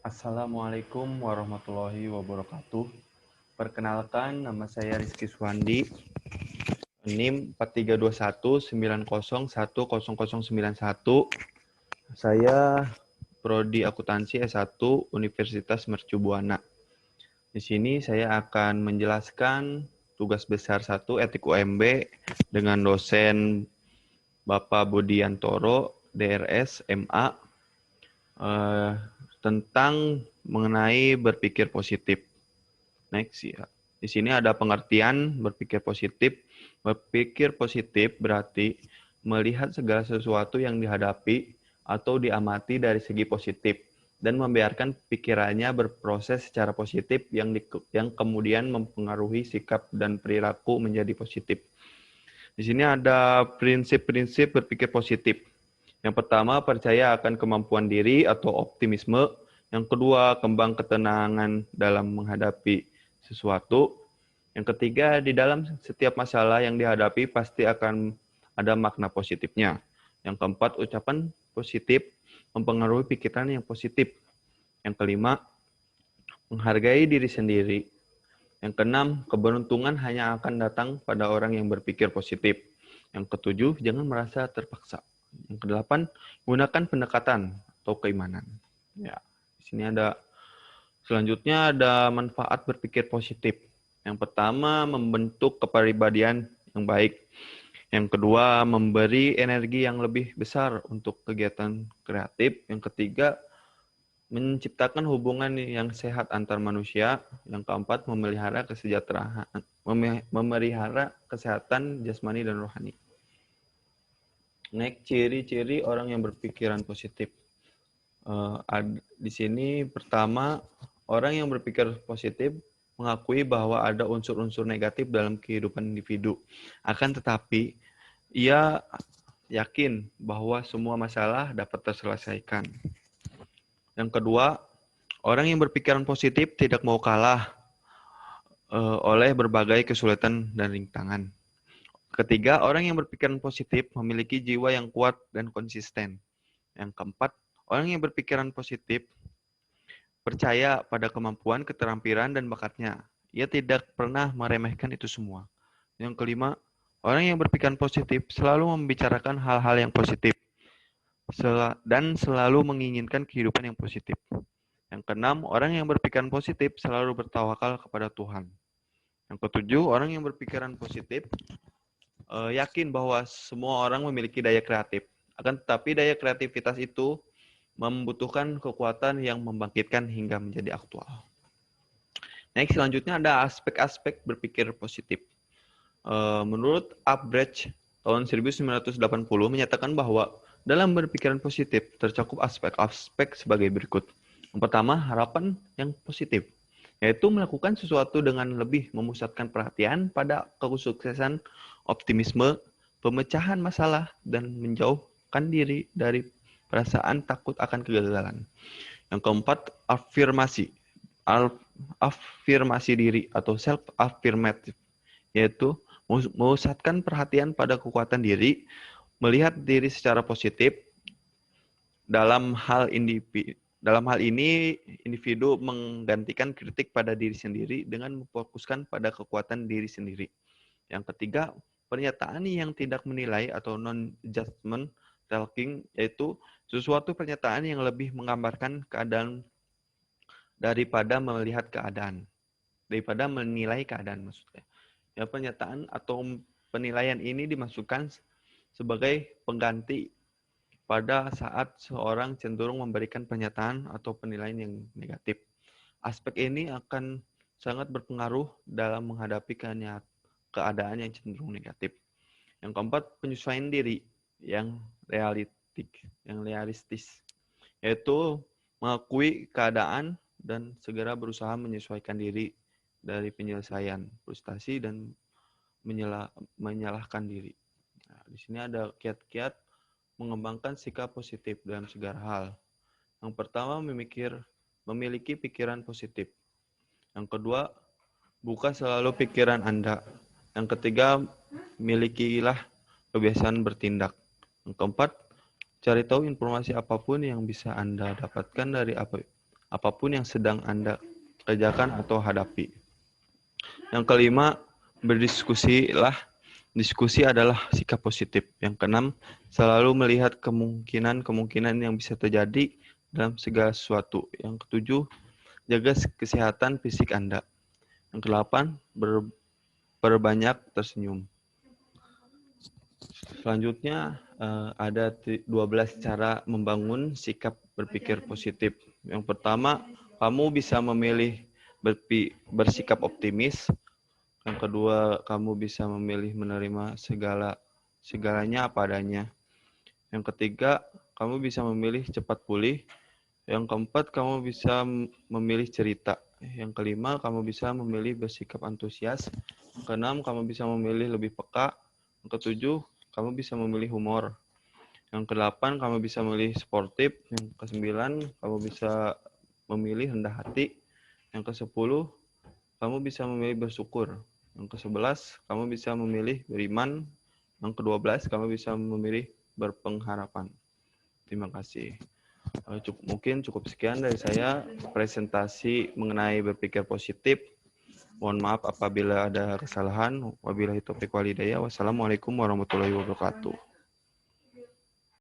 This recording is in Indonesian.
Assalamualaikum warahmatullahi wabarakatuh. Perkenalkan, nama saya Rizky Suwandi, NIM 4321901091. Saya Prodi Akuntansi S1 Universitas Mercu Buana. Di sini saya akan menjelaskan tugas besar 1 Etik UMB dengan dosen Bapak Budiantoro, DRS, MA, tentang mengenai berpikir positif. Next ya. Di sini ada pengertian berpikir positif. Berpikir positif berarti melihat segala sesuatu yang dihadapi atau diamati dari segi positif dan membiarkan pikirannya berproses secara positif yang kemudian mempengaruhi sikap dan perilaku menjadi positif. Di sini ada prinsip-prinsip berpikir positif. Yang pertama, percaya akan kemampuan diri atau optimisme. Yang kedua, kembang ketenangan dalam menghadapi sesuatu. Yang ketiga, di dalam setiap masalah yang dihadapi pasti akan ada makna positifnya. Yang keempat, ucapan positif mempengaruhi pikiran yang positif. Yang kelima, menghargai diri sendiri. Yang keenam, keberuntungan hanya akan datang pada orang yang berpikir positif. Yang ketujuh, jangan merasa terpaksa. Yang kedelapan, gunakan pendekatan atau keimanan. Ya, di sini selanjutnya ada manfaat berpikir positif. Yang pertama, membentuk kepribadian yang baik. Yang kedua, memberi energi yang lebih besar untuk kegiatan kreatif. Yang ketiga, menciptakan hubungan yang sehat antar manusia. Yang keempat, memelihara kesejahteraan, memelihara kesehatan jasmani dan rohani. Next, ciri-ciri orang yang berpikiran positif. Di sini pertama, orang yang berpikir positif mengakui bahwa ada unsur-unsur negatif dalam kehidupan individu. Akan tetapi, ia yakin bahwa semua masalah dapat terselesaikan. Yang kedua, orang yang berpikiran positif tidak mau kalah oleh berbagai kesulitan dan rintangan. Ketiga, orang yang berpikiran positif memiliki jiwa yang kuat dan konsisten. Yang keempat, orang yang berpikiran positif percaya pada kemampuan, keterampilan, dan bakatnya. Ia tidak pernah meremehkan itu semua. Yang kelima, orang yang berpikiran positif selalu membicarakan hal-hal yang positif dan selalu menginginkan kehidupan yang positif. Yang keenam, orang yang berpikiran positif selalu bertawakal kepada Tuhan. Yang ketujuh, orang yang berpikiran positif yakin bahwa semua orang memiliki daya kreatif. Akan tetapi daya kreativitas itu membutuhkan kekuatan yang membangkitkan hingga menjadi aktual. Next, selanjutnya ada aspek-aspek berpikir positif. Menurut Upbridge tahun 1980 menyatakan bahwa dalam berpikiran positif tercakup aspek-aspek sebagai berikut. Yang pertama, harapan yang positif, yaitu melakukan sesuatu dengan lebih memusatkan perhatian pada kesuksesan, optimisme, pemecahan masalah, dan menjauhkan diri dari perasaan takut akan kegagalan. Yang keempat, afirmasi. Afirmasi diri atau self-affirmative, yaitu memusatkan perhatian pada kekuatan diri, melihat diri secara positif. Dalam hal ini, individu menggantikan kritik pada diri sendiri dengan memfokuskan pada kekuatan diri sendiri. Yang ketiga, pernyataan yang tidak menilai atau non-judgment talking, yaitu sesuatu pernyataan yang lebih menggambarkan keadaan daripada melihat keadaan, daripada menilai keadaan maksudnya. Ya, pernyataan atau penilaian ini dimasukkan sebagai pengganti pada saat seorang cenderung memberikan pernyataan atau penilaian yang negatif. Aspek ini akan sangat berpengaruh dalam menghadapi keadaan yang cenderung negatif. Yang keempat, penyesuaian diri yang realistis, yaitu mengakui keadaan dan segera berusaha menyesuaikan diri dari penyelesaian frustasi dan menyalahkan diri. Nah, di sini ada kiat-kiat mengembangkan sikap positif dalam segala hal. Yang pertama, memiliki pikiran positif. Yang kedua, buka selalu pikiran Anda. Yang ketiga, milikilah kebiasaan bertindak. Yang keempat, cari tahu informasi apapun yang bisa Anda dapatkan dari apapun yang sedang Anda kerjakan atau hadapi. Yang kelima, berdiskusilah. Diskusi adalah sikap positif. Yang keenam, selalu melihat kemungkinan-kemungkinan yang bisa terjadi dalam segala sesuatu. Yang ketujuh, jaga kesehatan fisik Anda. Yang kedelapan, berbanyak tersenyum. Selanjutnya, ada 12 cara membangun sikap berpikir positif. Yang pertama, kamu bisa memilih bersikap optimis. Yang kedua, kamu bisa memilih menerima segalanya apa adanya. Yang ketiga, kamu bisa memilih cepat pulih. Yang keempat, kamu bisa memilih cerita. Yang kelima, kamu bisa memilih bersikap antusias. Yang keenam, kamu bisa memilih lebih peka. Yang ketujuh, kamu bisa memilih humor. Yang kedelapan, kamu bisa memilih sportif. Yang kesembilan, kamu bisa memilih rendah hati. Yang kesepuluh, kamu bisa memilih bersyukur. Yang ke-11, kamu bisa memilih beriman. Yang ke-12, kamu bisa memilih berpengharapan. Terima kasih. Mungkin cukup sekian dari saya presentasi mengenai berpikir positif. Mohon maaf apabila ada kesalahan. Wabillahi taufiq wal hidayah. Wassalamualaikum warahmatullahi wabarakatuh.